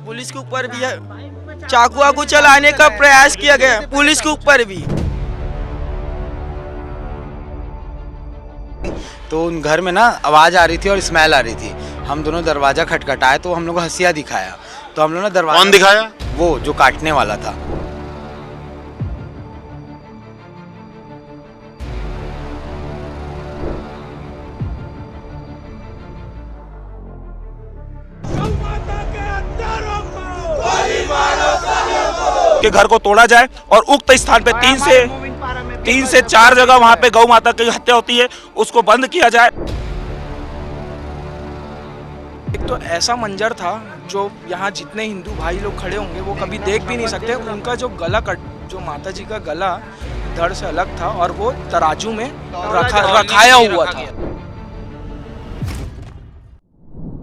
Police के ऊपर भी चाकू वाकू चलाने का प्रयास किया गया, पुलिस के ऊपर भी। तो उन घर में ना आवाज़ आ रही थी और स्मेल आ रही थी। हम दोनों दरवाज़ा खटखटाए तो हम लोग को हंसिया दिखाया, तो हम लोग ने दरवाजा। कौन दिखाया? वो जो काटने वाला था। के घर को तोड़ा जाए और उक्त स्थान पे 3 से 4 जगह वहां पे गौ माता की हत्या होती है, उसको बंद किया जाए। एक तो ऐसा मंजर था जो यहाँ जितने हिंदू भाई लोग खड़े होंगे वो कभी देख भी नहीं सकते। उनका जो गला जो माता जी का गला धड़ से अलग था और वो तराजू में रखाया हुआ था।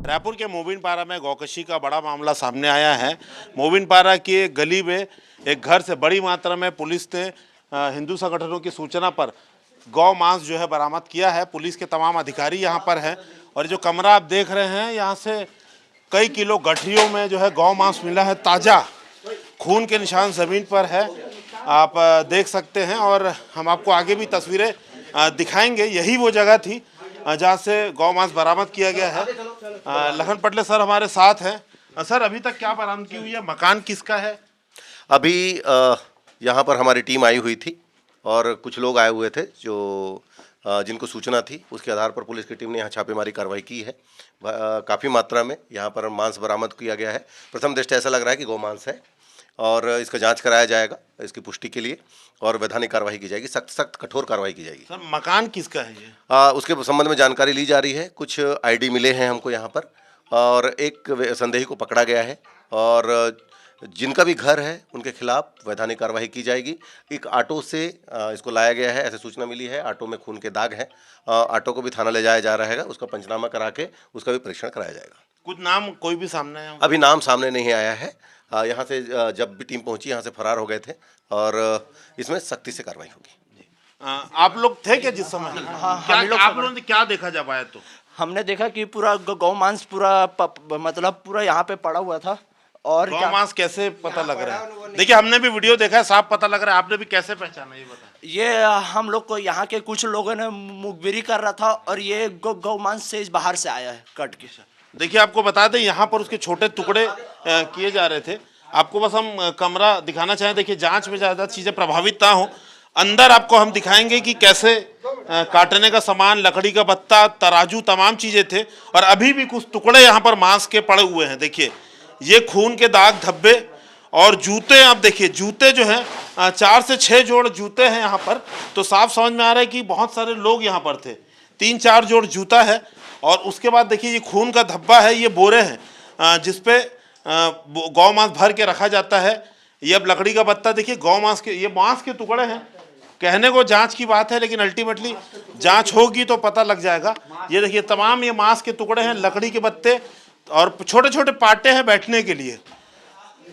रायपुर के मोबिनपारा में गौकशी का बड़ा मामला सामने आया है। मोबिनपारा की एक गली में एक घर से बड़ी मात्रा में पुलिस ने हिंदू संगठनों की सूचना पर गौ मांस जो है बरामद किया है। पुलिस के तमाम अधिकारी यहाँ पर हैं और जो कमरा आप देख रहे हैं यहाँ से कई किलो गठरियों में जो है गौ मांस मिला है। ताज़ा खून के निशान ज़मीन पर है, आप देख सकते हैं और हम आपको आगे भी तस्वीरें दिखाएंगे। यही वो जगह थी जहाँ से गौ मांस बरामद किया गया है। लखन पटले सर हमारे साथ हैं। सर अभी तक क्या बरामदगी हुई है, मकान किसका है? अभी यहाँ पर हमारी टीम आई हुई थी और कुछ लोग आए हुए थे जो जिनको सूचना थी, उसके आधार पर पुलिस की टीम ने यहाँ छापेमारी कार्रवाई की है। काफ़ी मात्रा में यहाँ पर मांस बरामद किया गया है। प्रथम दृष्टया ऐसा लग रहा है कि गौ मांस है और इसका जांच कराया जाएगा इसकी पुष्टि के लिए और वैधानिक कार्रवाई की जाएगी, सख्त कठोर कार्रवाई की जाएगी। सर मकान किसका है ये? उसके संबंध में जानकारी ली जा रही है। कुछ आईडी मिले हैं हमको यहाँ पर और एक संदेही को पकड़ा गया है और जिनका भी घर है उनके खिलाफ वैधानिक कार्रवाई की जाएगी। एक ऑटो से इसको लाया गया है, ऐसे सूचना मिली है। ऑटो में खून के दाग हैं। ऑटो को भी थाना ले जाया जा रहा है, उसका पंचनामा करा के उसका भी परीक्षण कराया जाएगा। कुछ नाम कोई भी सामने आया? अभी नाम सामने नहीं आया है। यहाँ से जब भी टीम पहुंची यहाँ से फरार हो गए थे और इसमें सख्ती से कार्रवाई होगी। आप लोग थे क्या जिस समय? आप लोगों ने क्या देखा जब आए? तो हमने देखा कि पूरा गौ मांस पूरा यहाँ पे पड़ा हुआ था। और गौ मांस कैसे पता लग रहा है? देखिए हमने भी वीडियो देखा है, साफ पता लग रहा है। आपने भी कैसे पहचाना ये बता? ये हम लोग को यहाँ के कुछ लोगों ने मुखबिरी कर रहा था और ये गौ मांस से बाहर से आया है कट के। देखिए आपको बता दें यहाँ पर उसके छोटे टुकड़े किए जा रहे थे। आपको बस हम कमरा दिखाना चाहें। देखिए जांच में ज़्यादा चीज़ें प्रभावित ना हो, अंदर आपको हम दिखाएंगे कि कैसे काटने का सामान, लकड़ी का बत्ता, तराजू, तमाम चीज़ें थे और अभी भी कुछ टुकड़े यहाँ पर मांस के पड़े हुए हैं। देखिए ये खून के दाग, धब्बे और जूते। आप देखिए जूते जो हैं 4 से 6 जोड़ जूते हैं यहाँ पर। तो साफ समझ में आ रहा है कि बहुत सारे लोग यहाँ पर थे। 3-4 जोड़ जूता है और उसके बाद देखिए ये खून का धब्बा है। ये बोरे हैं जिसपे गौ मांस भर के रखा जाता है। ये अब लकड़ी का बत्ता, देखिए गौ मांस के, ये मांस के टुकड़े हैं। कहने को जांच की बात है लेकिन अल्टीमेटली जांच होगी तो पता लग जाएगा। ये देखिए तमाम ये मांस के टुकड़े हैं, लकड़ी के बत्ते और छोटे छोटे पाटे हैं बैठने के लिए।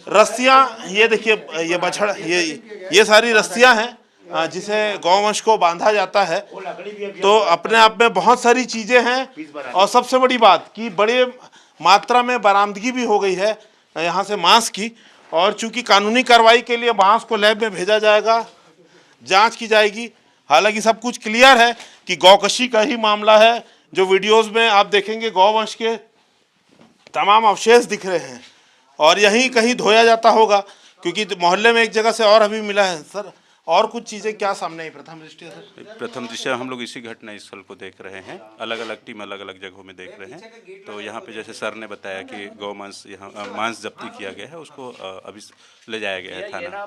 रस्सियाँ, ये देखिए ये बछड़, ये सारी रस्सियाँ हैं जिसे गौवंश को बांधा जाता है। तो अपने आप में बहुत सारी चीज़ें हैं और सबसे बड़ी बात कि बड़ी मात्रा में बरामदगी भी हो गई है यहाँ से मांस की। और चूंकि कानूनी कार्रवाई के लिए मांस को लैब में भेजा जाएगा, जांच की जाएगी। हालांकि सब कुछ क्लियर है कि गौकशी का ही मामला है। जो वीडियोस में आप देखेंगे गौवंश के तमाम अवशेष दिख रहे हैं और यहीं कहीं धोया जाता होगा क्योंकि मोहल्ले में एक जगह से और अभी मिला है। सर और कुछ चीज़ें क्या सामने आई प्रथम दृष्टया? सर प्रथम दृष्टया हम लोग इसी घटना स्थल को देख रहे हैं, अलग अलग टीम अलग अलग जगहों में देख रहे हैं। तो यहाँ पे जैसे सर ने बताया कि गौ मांस यहाँ मांस जब्ती किया गया है, उसको अभी ले जाया गया है थाना।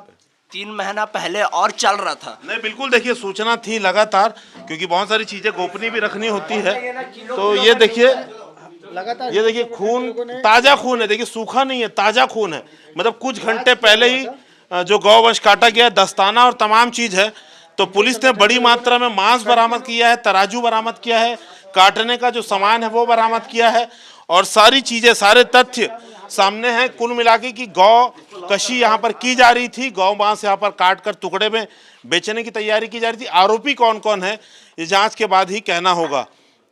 3 महीना पहले और चल रहा था। नहीं बिल्कुल, देखिए सूचना थी लगातार क्योंकि बहुत सारी चीज़ें गोपनीय भी रखनी होती है। तो ये देखिए खून, ताज़ा खून है। देखिए सूखा नहीं है, ताज़ा खून है। मतलब कुछ घंटे पहले ही जो गौवंश काटा गया, दस्ताना और तमाम चीज़ है। तो पुलिस ने बड़ी मात्रा में मांस बरामद किया है, तराजू बरामद किया है, काटने का जो सामान है वो बरामद किया है और सारी चीज़ें, सारे तथ्य सामने हैं। कुल मिला के कि गौ कशी यहाँ पर की जा रही थी, गौ मांस यहाँ पर काट कर टुकड़े में बेचने की तैयारी की जा रही थी। आरोपी कौन कौन है ये जांच के बाद ही कहना होगा।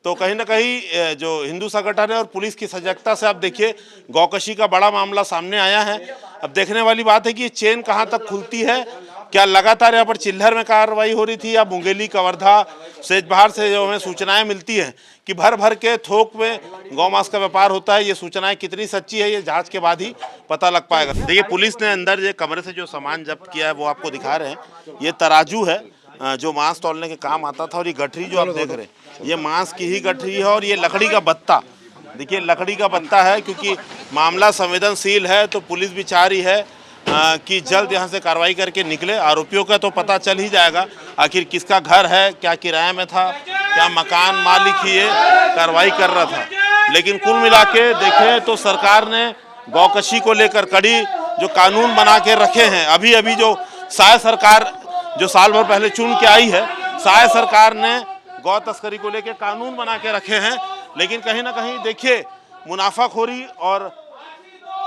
तो कहीं ना कहीं जो हिंदू संगठन है और पुलिस की सजगता से आप देखिए गौकशी का बड़ा मामला सामने आया है। अब देखने वाली बात है कि ये चेन कहाँ तक खुलती है, क्या लगातार यहाँ पर चिल्हर में कार्रवाई हो रही थी या मुंगेली, कवर्धा, सेजबहार से जो हमें सूचनाएं मिलती हैं कि भर भर के थोक में गौमांस का व्यापार होता है, ये सूचनाएं कितनी सच्ची है ये जांच के बाद ही पता लग पाएगा। देखिए पुलिस ने अंदर ये कमरे से जो सामान जब्त किया है वो आपको दिखा रहे हैं। ये तराजू है जो मांस तौलने के काम आता था, और ये गठरी जो आप देख रहे हैं ये मांस की ही गठरी है। और ये लकड़ी का बत्ता, देखिए लकड़ी का बत्ता है, क्योंकि मामला संवेदनशील है तो पुलिस भी चाह रही है कि जल्द यहाँ से कार्रवाई करके निकले। आरोपियों का तो पता चल ही जाएगा आखिर किसका घर है, क्या किराए में था, क्या मकान मालिक ही ये कार्रवाई कर रहा था। लेकिन कुल मिला के देखें तो सरकार ने गौकशी को लेकर कड़ी जो कानून बना के रखे हैं। अभी अभी जो शायद सरकार जो साल भर पहले चुन के आई है, शायद सरकार ने गौ तस्करी को लेकर कानून बना के रखे हैं, लेकिन कहीं ना कहीं देखिए मुनाफाखोरी और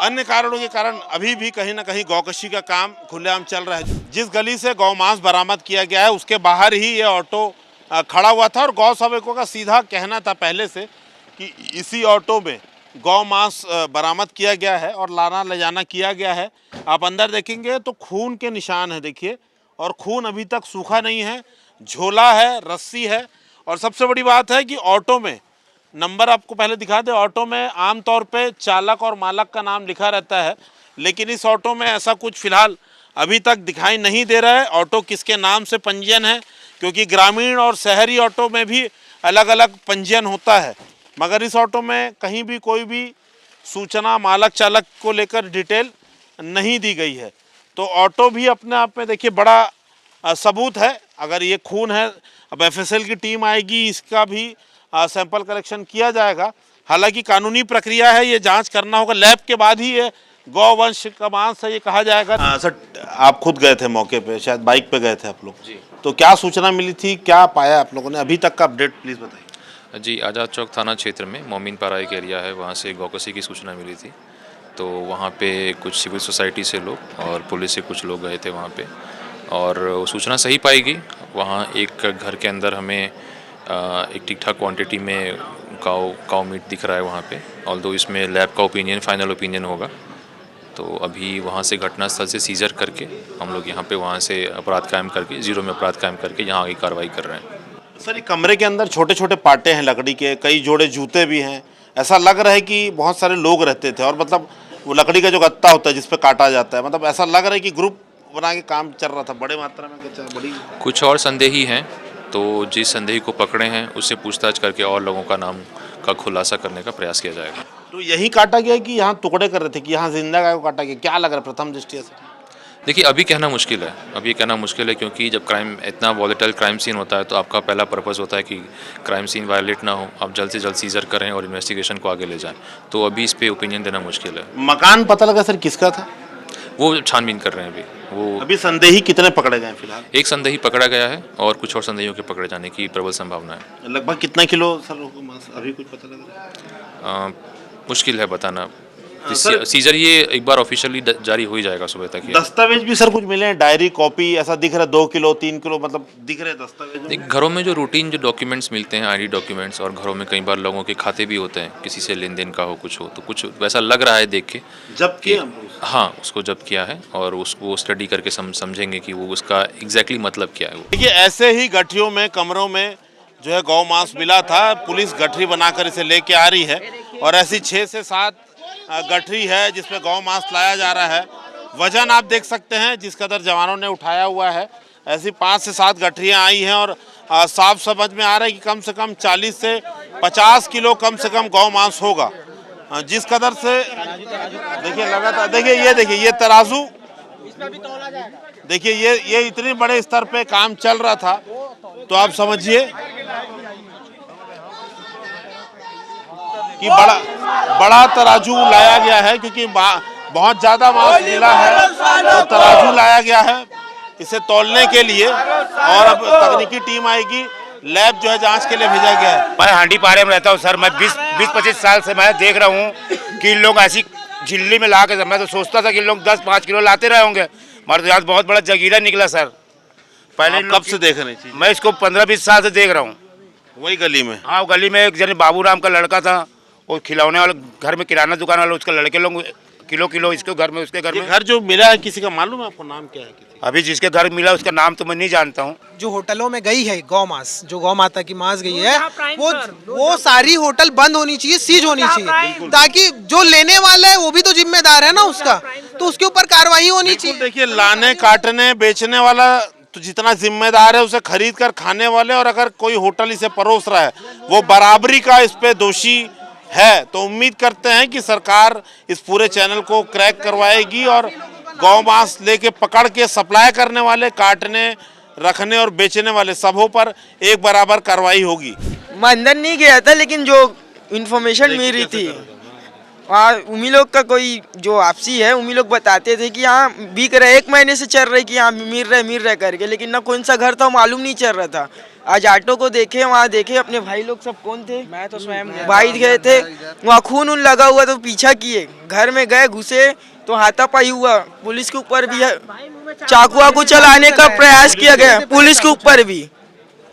अन्य कारणों के कारण अभी भी कहीं ना कहीं गौकशी का काम खुलेआम चल रहा है। जिस गली से गौमांस बरामद किया गया है उसके बाहर ही ये ऑटो खड़ा हुआ था, और गौ सेवकों का सीधा कहना था पहले से कि इसी ऑटो में गौमांस बरामद किया गया है और लाना ले जाना किया गया है। आप अंदर देखेंगे तो खून के निशान है देखिए, और खून अभी तक सूखा नहीं है, झोला है, रस्सी है। और सबसे बड़ी बात है कि ऑटो में नंबर आपको पहले दिखा दे, ऑटो में आमतौर पे चालक और मालक का नाम लिखा रहता है, लेकिन इस ऑटो में ऐसा कुछ फिलहाल अभी तक दिखाई नहीं दे रहा है ऑटो किसके नाम से पंजीयन है, क्योंकि ग्रामीण और शहरी ऑटो में भी अलग अलग पंजीयन होता है। मगर इस ऑटो में कहीं भी कोई भी सूचना मालक चालक को लेकर डिटेल नहीं दी गई है। तो ऑटो भी अपने आप में देखिए बड़ा सबूत है। अगर ये खून है, अब एफएसएल की टीम आएगी, इसका भी सैंपल कलेक्शन किया जाएगा। हालांकि कानूनी प्रक्रिया है, ये जांच करना होगा, लैब के बाद ही ये गौवंश का मांस है ये कहा जाएगा। सर आप खुद गए थे मौके पे, शायद बाइक पे गए थे आप लोग जी, तो क्या सूचना मिली थी, क्या पाया आप लोगों ने, अभी तक का अपडेट प्लीज बताइए। जी, आज़ाद चौक थाना क्षेत्र में मोमिनपारा एक एरिया है, वहाँ से गौकशी की सूचना मिली थी। तो वहाँ पे कुछ सिविल सोसाइटी से लोग और पुलिस से कुछ लोग गए थे वहाँ पे, और सूचना सही पाई गई। वहाँ एक घर के अंदर हमें एक ठीक ठाक क्वांटिटी में काऊ मीट दिख रहा है वहाँ पे, ऑल्दो इसमें लैब का ओपिनियन फाइनल ओपिनियन होगा। तो अभी वहाँ से घटनास्थल से सीजर करके हम लोग यहाँ पे वहाँ से अपराध कायम करके, जीरो में अपराध कायम करके यहाँ आगे कार्रवाई कर रहे हैं। सर ये कमरे के अंदर छोटे छोटे पाटे हैं लकड़ी के, कई जोड़े जूते भी हैं, ऐसा लग रहा है कि बहुत सारे लोग रहते थे, और मतलब वो लकड़ी का जो गत्ता होता है जिस पे काटा जाता है, मतलब ऐसा लग रहा है कि ग्रुप बना के काम चल रहा था बड़े मात्रा में। बड़ी कुछ और संदेही हैं, तो जिस संदेही को पकड़े हैं उससे पूछताछ करके और लोगों का नाम का खुलासा करने का प्रयास किया जाएगा। तो यही काटा गया कि यहाँ टुकड़े कर रहे थे, कि यहाँ जिंदा गाय को काटा गया, क्या लग रहा है प्रथम दृष्टया से? देखिए अभी कहना मुश्किल है, अभी कहना मुश्किल है, क्योंकि जब क्राइम इतना वॉलेटाइल क्राइम सीन होता है तो आपका पहला पर्पस होता है कि क्राइम सीन वायलेट ना हो, आप जल्द से जल्द सीजर करें और इन्वेस्टिगेशन को आगे ले जाएं। तो अभी इस पे ओपिनियन देना मुश्किल है। मकान पता लगा सर किसका था? वो छानबीन कर रहे हैं वो अभी संदेही कितने पकड़े गए फिलहाल? एक संदेही पकड़ा गया है और कुछ और संदेहियों के पकड़े जाने की प्रबल संभावना है। लगभग कितना किलो सर अभी कुछ पता लग रहा है? मुश्किल है बताना। सीजर ये एक बार ऑफिशियली जारी हो ही जाएगा सुबह तक। दस्तावेज भी सर कुछ मिले हैं, डायरी कॉपी ऐसा दिख रहा है, 2 किलो 3 किलो मतलब दिख रहे हैं दस्तावेज। घरों में जो रूटीन जो डॉक्यूमेंट्स मिलते हैं, आईडी डॉक्यूमेंट्स, और घरों में कई बार लोगों के खाते भी होते हैं, किसी से लेन देन का हो, कुछ हो, तो कुछ वैसा लग रहा है देख के। जब्त किया? हाँ, उसको जब्त किया है और उसको स्टडी करके समझेंगे कि वो उसका एग्जैक्टली मतलब क्या है। देखिए ऐसे ही गठरियों में, कमरों में जो है गौ मांस मिला था, पुलिस गठरी बनाकर इसे लेके आ रही है, और ऐसी 6 से 7 गठरी है जिसमें गौ मांस लाया जा रहा है। वजन आप देख सकते हैं जिस कदर जवानों ने उठाया हुआ है, ऐसी 5 से 7 गठरियाँ आई हैं, और साफ समझ में आ रहा है कि कम से कम 40 से 50 किलो कम से कम गौ मांस होगा। जिस कदर से देखिए लगातार, देखिए ये तराजू, देखिए ये इतने बड़े स्तर पे काम चल रहा था, तो आप समझिए कि बड़ा तराजू लाया गया है, क्योंकि बहुत ज्यादा मांस मिला है, तो तराजू लाया गया है इसे तौलने के लिए, और अब तकनीकी टीम आएगी, लैब जो है जांच के लिए भेजा गया है। मैं हांडी पारे में रहता हूँ सर, मैं 20-25 साल से मैं देख रहा हूँ कि इन लोग ऐसी झिल्ली में ला के, मैं तो सोचता था कि लोग 10-5 किलो लाते रहे होंगे, मगर तो यार बहुत बड़ा जगीरा निकला सर। पहले कब से देख रहे हैं? मैं इसको 15-20 साल से देख रहा हूँ। वही गली में? हाँ, वो गली में एक जन बाबूराम का लड़का था, वो खिलौने वाले घर में किराना दुकान वाला, उसके लड़के लोग किलो किलो इसके घर में, उसके घर ये में। घर जो मिला है किसी का मालूम है आपको? नाम क्या है किसी? अभी जिसके घर मिला उसका नाम तो मैं नहीं जानता हूँ। जो होटलों में गई है गौ मांस, जो गौ माता की मांस गई है, वो सारी होटल बंद होनी चाहिए, सीज होनी चाहिए, ताकि जो लेने वाला है वो भी तो जिम्मेदार है ना उसका, तो उसके ऊपर कार्रवाई होनी चाहिए। देखिए, लाने काटने बेचने वाला तो जितना जिम्मेदार है, उसे खरीद कर खाने वाले, और अगर कोई होटल इसे परोस रहा है वो बराबरी का इस पे दोषी है। तो उम्मीद करते हैं कि सरकार इस पूरे चैनल को क्रैक करवाएगी और गौ मांस लेके पकड़ के सप्लाई करने वाले, काटने, रखने और बेचने वाले सबों पर एक बराबर कार्रवाई होगी। मैं अंदर नहीं गया था, लेकिन जो इन्फॉर्मेशन मिल रही थी वहाँ उन्हीं लोग का कोई जो आपसी है, उन्हीं लोग बताते थे कि यहाँ बिक रहा है, 1 महीने से चल रही कि यहाँ मिल रहा है करके, लेकिन ना कौन सा घर था मालूम नहीं चल रहा था। आज ऑटो को देखे, वहाँ देखे अपने भाई लोग सब कौन थे, मैं तो स्वयं भाई गए थे, वहाँ खून उन लगा हुआ, तो पीछा किए, घर में गए, घुसे तो हाथापाई हुआ, पुलिस के ऊपर भी चाकू वाकू चलाने का प्रयास किया गया, पुलिस के ऊपर भी,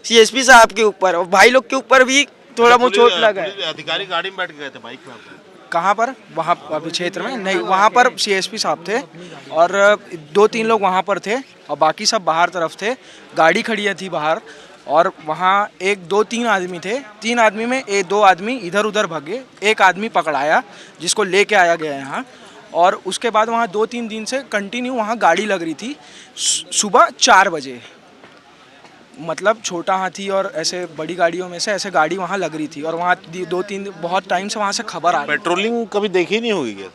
CSP साहब के ऊपर, और भाई लोग के ऊपर भी थोड़ा बहुत चोट लगा है। अधिकारी गाड़ी में बैठ के गए थे, बाइक में? कहाँ पर? वहाँ अभी क्षेत्र में नहीं, वहाँ पर CSP साहब थे और 2-3 लोग वहाँ पर थे और बाकी सब बाहर तरफ थे। गाड़ी खड़ी थी बाहर और वहाँ 1-2-3 आदमी थे। 3 आदमी में 2 आदमी इधर उधर भागे, एक आदमी पकड़ाया जिसको लेके आया गया यहाँ, और उसके बाद वहाँ 2-3 दिन से कंटिन्यू वहाँ गाड़ी लग रही थी सुबह 4 बजे। मतलब छोटा हाथी और ऐसे बड़ी गाड़ियों में से ऐसे गाड़ी वहाँ लग रही थी और वहाँ 2-3 बहुत टाइम से वहाँ से खबर आ रही। पेट्रोलिंग कभी देखी नहीं होगी क्या?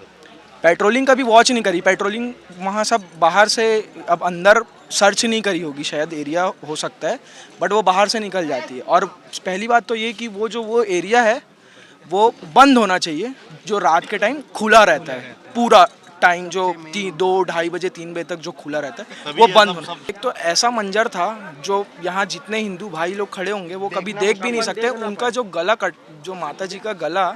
पेट्रोलिंग कभी वॉच नहीं करी, पेट्रोलिंग वहाँ सब बाहर से, अब अंदर सर्च नहीं करी होगी, शायद एरिया हो सकता है, बट वो बाहर से निकल जाती है। और पहली बात तो ये कि वो एरिया है वो बंद होना चाहिए, जो रात के टाइम खुला रहता है पूरा टाइम, जो 2-2:30 बजे 3 बजे तक जो खुला रहता है वो बंद होना। एक तो ऐसा मंजर था जो यहाँ जितने हिंदू भाई लोग खड़े होंगे वो कभी देख भी नहीं सकते। उनका जो गला जो माता जी का गला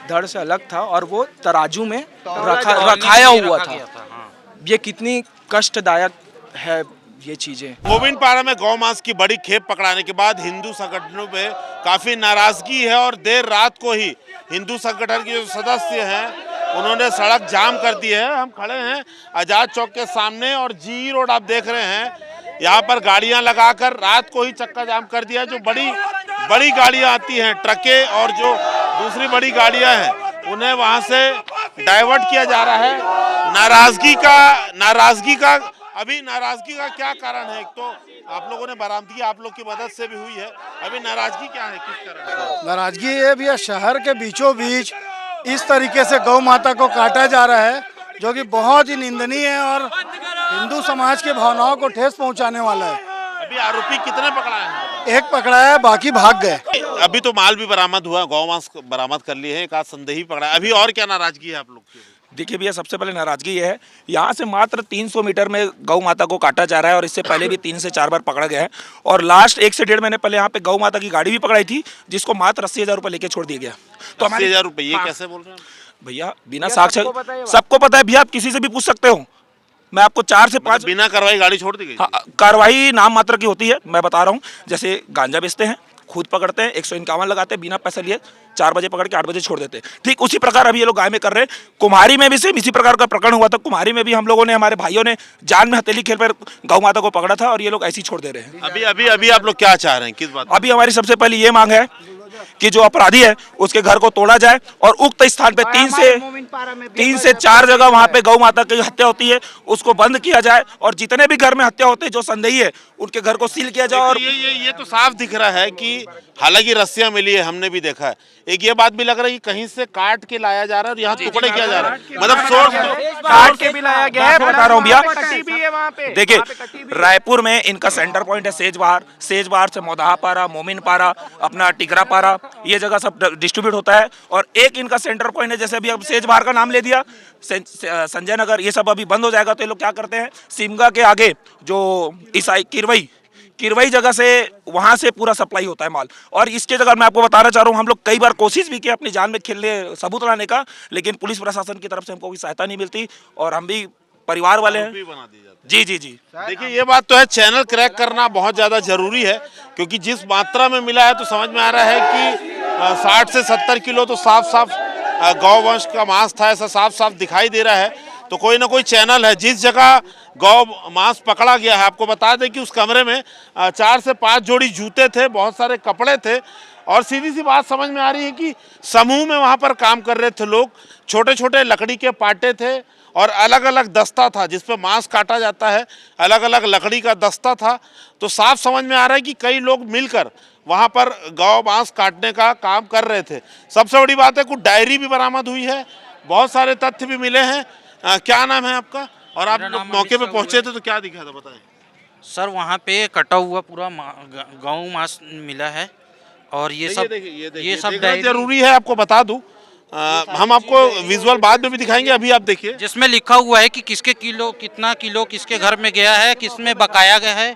धड़ से अलग था और वो तराजू में रखाया हुआ था। ये कितनी कष्टदायक है ये चीजें। गोविंदपाड़ा में गौ मांस की बड़ी खेप पकड़ाने के बाद हिंदू संगठनों पे काफी नाराजगी है और देर रात को ही हिंदू संगठन के जो सदस्य हैं उन्होंने सड़क जाम कर दी है। हम खड़े हैं आजाद चौक के सामने और जी रोड आप देख रहे हैं, यहाँ पर गाड़ियां लगाकर रात को ही चक्का जाम कर दिया। जो बड़ी गाड़ियां आती हैं, ट्रकें और जो दूसरी बड़ी गाड़ियां हैं, उन्हें वहां से डाइवर्ट किया जा रहा है। नाराजगी का अभी नाराजगी का क्या कारण है? एक तो आप लोगों ने बरामदगी आप लोग की मदद से भी हुई है, अभी नाराजगी क्या है, किस कारण? नाराजगी ये भैया, शहर के बीचों बीच इस तरीके से गौ माता को काटा जा रहा है जो कि बहुत ही निंदनीय है और हिंदू समाज की भावनाओं को ठेस पहुंचाने वाला है। अभी आरोपी कितने पकड़ा है? एक पकड़ा है, बाकी भाग गए। अभी तो माल भी बरामद हुआ, गौ मांस बरामद कर लिए हैं, एक आध संदेही पकड़ा है। अभी और क्या नाराजगी है आप लोग की? देखिए भैया, सबसे पहले नाराजगी ये है, यहाँ से मात्र 300 मीटर में गौ माता को काटा जा रहा है और इससे पहले भी 3 से 4 बार पकड़ा गया है और लास्ट 1 से 1.5 महीने पहले यहाँ पे गौ माता की गाड़ी भी पकड़ाई थी जिसको मात्र 80,000 रुपये लेके छोड़ दिया गया। तो 80,000 रुपये ये कैसे बोल रहे हैं भैया? बिना साक्ष्य, सबको पता है भैया, आप किसी से भी पूछ सकते हो। मैं आपको 4 से 5 बिना कार्रवाई गाड़ी छोड़ दी गई? हाँ, कार्रवाई नाम मात्र की होती है। मैं बता रहा हूँ, जैसे गांजा बेचते हैं, खुद पकड़ते हैं, 151 लगाते हैं, बिना पैसे लिए 4 बजे पकड़ के 8 बजे छोड़ देते हैं। ठीक उसी प्रकार अभी ये लोग गाय में कर रहे हैं। कुम्हारी में भी सेम इसी प्रकार का प्रकरण हुआ था। कुम्हारी में भी हम लोगों ने, हमारे भाइयों ने जान में हथेली खेल पर गौ माता को पकड़ा था और ये लोग ऐसे ही छोड़ दे रहे हैं। अभी आप लोग क्या चाह रहे हैं, किस बात? अभी हमारी सबसे पहली ये मांग है कि जो अपराधी है उसके घर को तोड़ा जाए और उक्त स्थान पे 3 से 4 जगह वहां पे गौ माता की हत्या होती है उसको बंद किया जाए और जितने भी घर में हत्या होते हैं जो संदेही है उनके घर को सील किया जाए। और ये तो साफ दिख रहा है कि हालांकि रस्सियां मिली है, हमने भी देखा है। एक ये बात भी लग रहा है कि कहीं से काट के लाया जा रहा है और यहाँ टुकड़े किया जा रहा है, मतलब सोर्स काट के भी लाया गया है। बता रहा हूँ भैया, देखिए रायपुर में इनका सेंटर पॉइंट है सेजबार से मोदाहापारा, मोमिनपारा, अपना टिकरापारा, ये जगह सब डिस्ट्रीब्यूट होता है। और एक इनका सेंटर पॉइंट है, जैसे अभी अब सेजबार का नाम ले दिया, संजय नगर, ये सब अभी बंद हो जाएगा तो ये लोग क्या करते हैं, सिमगा के आगे जो ईसाई किरवई जगह से वहां से पूरा सप्लाई होता है माल। और इसके जगह मैं आपको बताना चाह रहा हूँ, हम लोग कई बार कोशिश भी की अपनी जान में खेलने सबूत लाने का, लेकिन पुलिस प्रशासन की तरफ से हमको कोई सहायता नहीं मिलती और हम भी परिवार वाले हैं। बना दी जाती जी जी जी। देखिए ये बात तो है, चैनल क्रैक करना बहुत ज़्यादा जरूरी है, क्योंकि जिस मात्रा में मिला है तो समझ में आ रहा है कि 60 से 70 किलो तो साफ साफ गौवंश का मांस था, ऐसा साफ साफ दिखाई दे रहा है। तो कोई ना कोई चैनल है। जिस जगह गौ मांस पकड़ा गया है, आपको बता दें कि उस कमरे में 4 से 5 जोड़ी जूते थे, बहुत सारे कपड़े थे, और सीधी सी बात समझ में आ रही है कि समूह में वहाँ पर काम कर रहे थे लोग। छोटे छोटे लकड़ी के पाटे थे और अलग अलग दस्ता था जिस पे मांस काटा जाता है, अलग अलग लकड़ी का दस्ता था। तो साफ समझ में आ रहा है कि कई लोग मिलकर वहाँ पर गौ मांस काटने का काम कर रहे थे। सबसे बड़ी बात है कुछ डायरी भी बरामद हुई है, बहुत सारे तथ्य भी मिले हैं। क्या नाम है आपका, और आप मौके पे पहुंचे थे तो क्या दिखा था, बताएं। सर वहाँ पे कटा हुआ पूरा गौ मांस मिला है, और ये सब देखना जरूरी है। आपको बता दूं, हम आपको विजुअल बाद में भी दिखाएंगे, अभी आप देखिए जिसमें लिखा हुआ है कि किसके किलो कितना किलो किसके घर में गया है, किसमें बकाया गया है,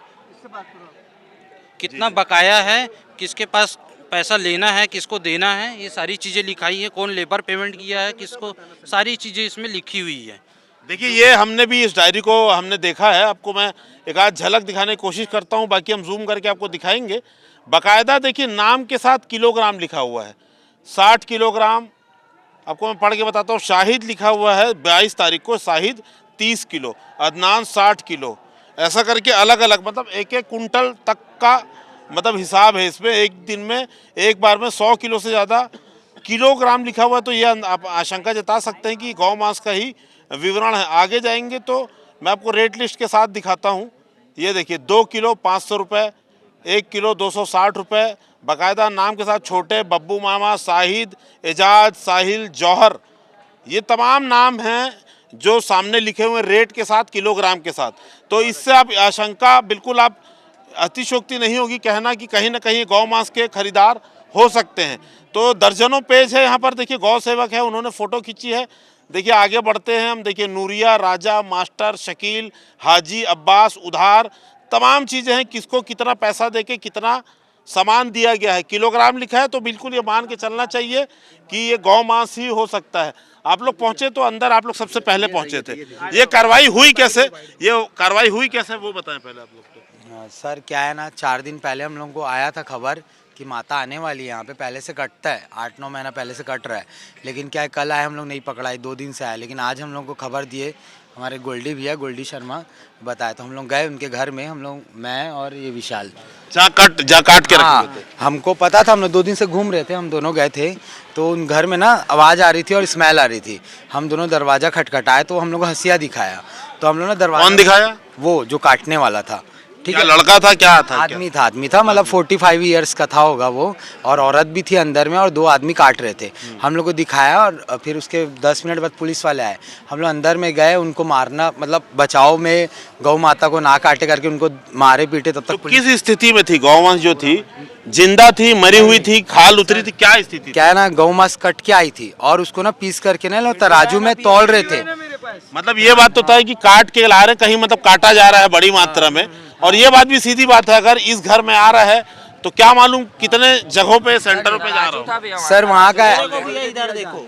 कितना बकाया है, किसके पास पैसा लेना है, किसको देना है, ये सारी चीज़ें लिखाई है, कौन लेबर पेमेंट किया है किसको, सारी चीज़ें इसमें लिखी हुई है। देखिए ये हमने भी इस डायरी को हमने देखा है, आपको मैं एक आध झलक दिखाने की कोशिश करता हूं, बाकी हम जूम करके आपको दिखाएंगे। बाकायदा देखिए नाम के साथ किलोग्राम लिखा हुआ है, 60 किलोग्राम। आपको मैं पढ़ के बताता हूँ, शाहिद लिखा हुआ है 22 तारीख को, शाहिद 30 किलो, अदनान 60 किलो, ऐसा करके अलग अलग मतलब एक एक कुंटल तक का मतलब हिसाब है इसमें। एक दिन में एक बार में 100 किलो से ज़्यादा किलोग्राम लिखा हुआ है, तो ये आप आशंका जता सकते हैं कि गौ मांस का ही विवरण है। आगे जाएंगे तो मैं आपको रेट लिस्ट के साथ दिखाता हूँ। ये देखिए 2 किलो 500 रुपये, 1 किलो 260 रुपये, बाकायदा नाम के साथ छोटे, बब्बू मामा, शाहिद, एजाज, साहिल, जौहर, ये तमाम नाम हैं जो सामने लिखे हुए रेट के साथ, किलोग्राम के साथ। तो इससे आप आशंका बिल्कुल आप अतिशयोक्ति नहीं होगी कहना कि कहीं ना कहीं गौ मांस के खरीदार हो सकते हैं। तो दर्जनों पेज है यहाँ पर। देखिए गौ सेवक है, उन्होंने फ़ोटो खींची है। देखिए आगे बढ़ते हैं हम। देखिए नूरिया, राजा, मास्टर, शकील, हाजी, अब्बास, उधार, तमाम चीज़ें हैं, किसको कितना पैसा देके कितना सामान दिया गया है। किलोग्राम लिखा है तो बिल्कुल ये मान के चलना चाहिए कि ये गौ मांस ही हो सकता है। आप लोग पहुंचे तो अंदर आप लोग सबसे पहले पहुंचे थे, ये कार्रवाई हुई कैसे, ये कार्रवाई हुई कैसे वो बताएं पहले आप लोग को। सर क्या है ना, 4 दिन पहले हम लोगों को आया था खबर कि माता आने वाली है यहाँ पे। पहले से कटता है, 8-9 महीना पहले से कट रहा है, लेकिन क्या है कल आए हम लोग नहीं पकड़ा है, 2 दिन से आया। लेकिन आज हम लोग को खबर दिए हमारे गोल्डी भैया, गोल्डी शर्मा बताया, तो हम लोग गए उनके घर में, हम लोग, मैं और ये विशाल जा काट के रखे थे। हमको पता था, हम लोग 2 दिन से घूम रहे थे, हम दोनों गए थे, तो उन घर में ना आवाज़ आ रही थी और स्मेल आ रही थी। हम दोनों दरवाज़ा खटखटाए तो हम लोग को हंसिया दिखाया, तो हम लोग ने दरवाजा। कौन दिखाया? वो जो काटने वाला था। ठीक है, लड़का था क्या था? आदमी था मतलब 45 ईयर्स का था होगा वो, और औरत भी थी अंदर में, और 2 आदमी काट रहे थे। हम लोग को दिखाया और फिर उसके 10 मिनट बाद पुलिस वाले आए। हम लोग अंदर में गए, उनको मारना मतलब बचाव में गौ माता को ना काटे करके उनको मारे पीटे। तब तक तो किस स्थिति में थी गौवंश जो थी? जिंदा थी, मरी हुई थी, खाल उतरी थी, क्या स्थिति? क्या है ना, गौ मांस कट के आई थी और उसको ना पीस करके ना लोग तराजू में तौल रहे थे। मतलब ये बात तो है कि काट के ला रहे, कहीं मतलब काटा जा रहा है बड़ी मात्रा में। और ये बात भी सीधी बात है, अगर इस घर में आ रहा है तो क्या मालूम कितने जगहों पे, सेंटरों पे जा रहा हूँ। सर वहाँ का इधर देखो,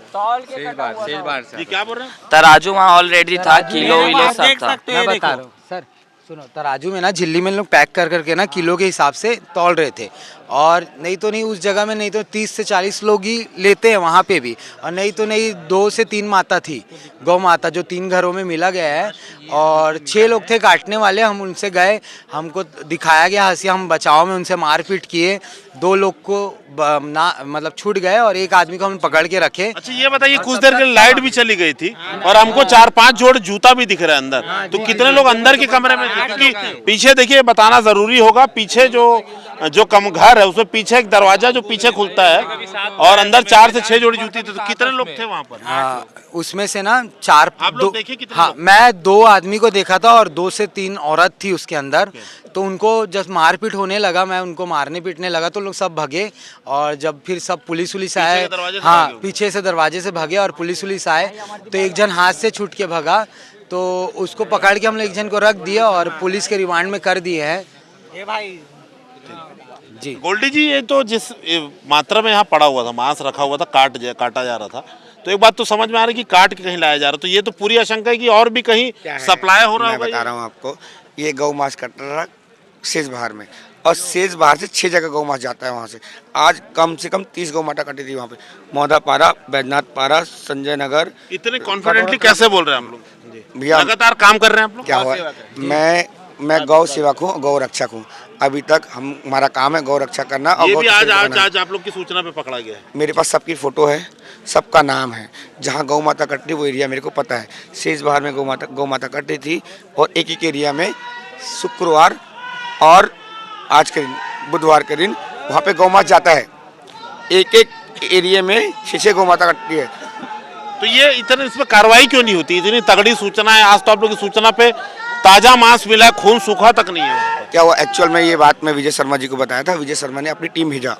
जी क्या बोल रहे हैं? तराजू वहाँ ऑलरेडी था, किलो विलो सब था। मैं बता रहा हूँ सर, सुनो, तराजू में ना झिल्ली में लोग पैक कर करके ना किलो के हिसाब से तौल रहे थे, और नहीं तो नहीं उस जगह में नहीं तो 30 से 40 लोग ही लेते हैं वहाँ पे भी, और नहीं तो नहीं 2 से 3 माता थी, गौ माता, जो 3 घरों में मिला गया है, और 6 लोग थे काटने वाले। हम उनसे गए, हमको दिखाया गया हंसिया, हम बचाव में उनसे मारपीट किए, 2 लोग को ना मतलब छूट गए और 1 आदमी को हम पकड़ के रखे। अच्छा ये बताइए, कुछ देर के लिए लाइट भी चली गई थी और हमको 4-5 जोड़ जूता भी दिख रहा है अंदर, तो कितने लोग अंदर के कमरे में थे? क्योंकि पीछे देखिए बताना जरूरी होगा, पीछे जो कम घर है उसमें पीछे एक दरवाजा जो पीछे खुलता है, और अंदर 4 से 6 जोड़ी जूती थी। तो कितने लोग थे वहाँ पर? उसमें से ना 4 आप लोग देखे कितने? हाँ, मैं 2 आदमी को देखा था और 2 से 3 औरत थी उसके अंदर। तो उनको जब मारपीट होने लगा, मैं उनको मारने पीटने लगा, तो लोग सब भगे, और जब फिर सब पुलिस आए, हाँ पीछे से दरवाजे से भगे और पुलिस आए, तो एक जन हाथ से छूट के भगा, तो उसको पकड़ के हम लोग एक जन को रख दिया और पुलिस के रिमांड में कर दिए हैं। जी गोल्डी जी, ये तो जिस मात्रा में यहाँ पड़ा हुआ था, मांस रखा हुआ था, काटा जा रहा था, तो एक बात तो समझ में आ रही है कि काट के कहीं लाया जा रहा है, तो ये तो पूरी आशंका है कि और भी कहीं सप्लाई हो रहा मैं होगा। बता रहा हूँ आपको, ये गौ मांस कट रहा शेष बहार में, और शेष बहार से 6 जगह गौ मांस जाता है वहाँ से। आज कम से कम 30 गौ माता कटी थी वहाँ पे, मौदापारा, बैजनाथ पारा, संजय नगर। इतने कॉन्फिडेंटली कैसे बोल रहे हैं हम लोग? भैया लगातार काम कर रहे हैं आप लोग? क्या हुआ, मैं गौ सेवक हूँ, गौ रक्षक हूँ। अभी तक हमारा काम है गौ रक्षा करना। और ये गौ भी की सेवा करना। आज आप लोग की सूचना पे पकड़ा गया है। मेरे पास सबकी फोटो है, सबका नाम है। जहाँ गौ माता कट रही वो एरिया मेरे को पता है। शेष बहार में गौ माता कट रही थी, और एक एरिया में शुक्रवार और आज के दिन बुधवार के दिन वहाँ पे गौ माता जाता है। एक एरिया में 6 गौ माता कटती है। तो ये इतने इसमें कार्रवाई क्यों नहीं होती? इतनी तगड़ी सूचना है, आज तो आप लोग की सूचना पे ताजा मांस मिला है, खून सूखा तक नहीं है। क्या हुआ, एक्चुअल में ये बात मैं विजय शर्मा जी को बताया था। विजय शर्मा ने अपनी टीम भेजा,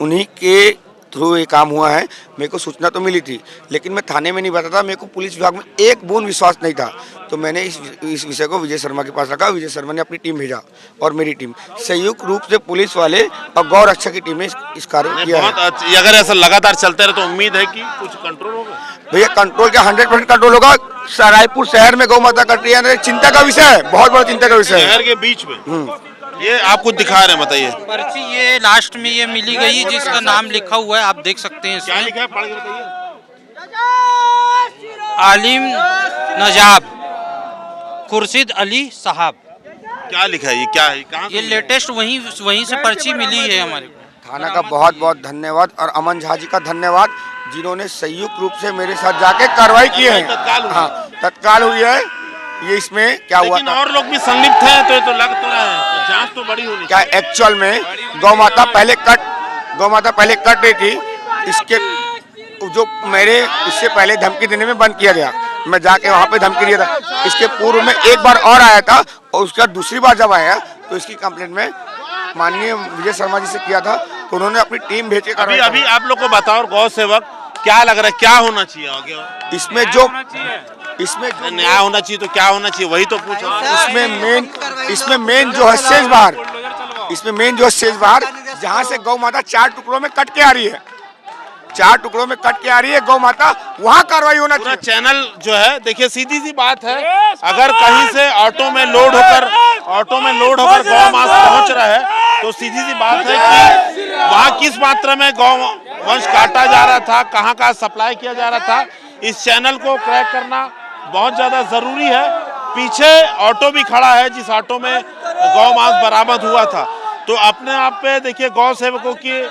उन्हीं के थ्रू ये काम हुआ है। मेरे को सूचना तो मिली थी, लेकिन मैं थाने में नहीं बताता। मेरे को पुलिस विभाग में एक बूंद विश्वास नहीं था, तो मैंने इस विषय को विजय शर्मा के पास रखा। विजय शर्मा ने अपनी टीम भेजा, और मेरी टीम संयुक्त रूप से पुलिस वाले और गौ रक्षा की टीम ने इस कार्य किया है। अगर ऐसा लगातार चलते रहे तो उम्मीद है कि कुछ कंट्रोल होगा। भैया कंट्रोल क्या 100% कंट्रोल होगा। रायपुर शहर में गौ माता कट रही है, चिंता का विषय है, बहुत बड़ा चिंता का विषय है। शहर के बीच में ये आप कुछ दिखा रहे हैं, बताइए। पर्ची ये लास्ट में ये मिली गई जिसका नाम लिखा हुआ है, आप देख सकते हैं। क्या लिखा है, पढ़ के बताइए। आलिम नजाब खुर्शीद अली साहब। क्या लिखा है, ये क्या है, कहाँ से ये लेटेस्ट वहीं से पर्ची मिली है हमारे को। थाना का बहुत बहुत धन्यवाद, और अमन झा जी का धन्यवाद, जिन्होंने संयुक्त रूप से मेरे साथ जाके कार्रवाई की है। हाँ, तत्काल हुई है। ये इसमें क्या हुआ लेकिन और लोग भी संलिप्त हैं, तो ये तो लग तो रहा है जांच तो बड़ी होनी क्या एक्चुअल में गौ माता पहले कट रही थी। इसके जो मेरे इससे पहले धमकी देने में बंद किया गया, मैं जाके वहाँ पे धमकी दिया था। इसके पूर्व में एक बार और आया था, और उसके बाद दूसरी बार जब आया तो इसकी कंप्लेंट में माननीय विजय शर्मा जी से किया था, तो उन्होंने अपनी टीम भेज के अभी अभी आप लोग को बताओ, गौ सेवक क्या लग रहा है, क्या होना चाहिए आगे? इसमें जो न्याय होना चाहिए, तो क्या होना चाहिए वही तो पूछ रहा हूं। इसमें मेन जो है शेष बहार, इसमें मेन जो है शेष बहार, जहाँ से गौ माता 4 टुकड़ों में कट के आ रही है, 4 टुकड़ों में कट के आ रही है गौ माता, वहाँ कार्रवाई होना चाहिए। चैनल जो है, देखिए सीधी सी बात है, अगर कहीं से ऑटो में लोड होकर गौ मांस पहुंच रहा है, तो सीधी सी बात है कि वहाँ किस मात्रा में गौ वंश काटा जा रहा था, कहाँ कहाँ सप्लाई किया जा रहा था, इस चैनल को क्रैक करना बहुत ज्यादा जरूरी है। पीछे ऑटो भी खड़ा है, जिस ऑटो में गौ मांस बरामद हुआ था। तो अपने आप पे देखिए, गौ सेवकों की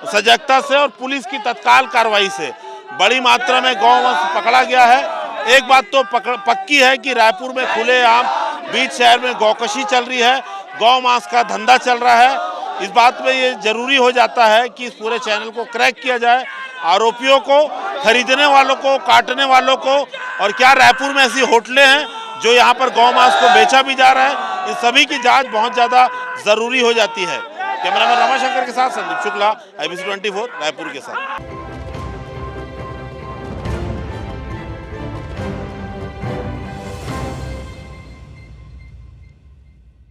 सजगता से और पुलिस की तत्काल कार्रवाई से बड़ी मात्रा में गौ मांस पकड़ा गया है। एक बात तो पक्की है कि रायपुर में खुलेआम बीच शहर में गौकशी चल रही है, गौ मांस का धंधा चल रहा है। इस बात में ये जरूरी हो जाता है कि इस पूरे चैनल को क्रैक किया जाए, आरोपियों को, खरीदने वालों को, काटने वालों को, और क्या रायपुर में ऐसी होटलें हैं जो यहाँ पर गौ मांस को बेचा भी जा रहा है, इन सभी की जांच बहुत ज़्यादा ज़रूरी हो जाती है। कैमरामैन रमाशंकर के साथ संदीप शुक्ला, IBC 24 रायपुर के साथ।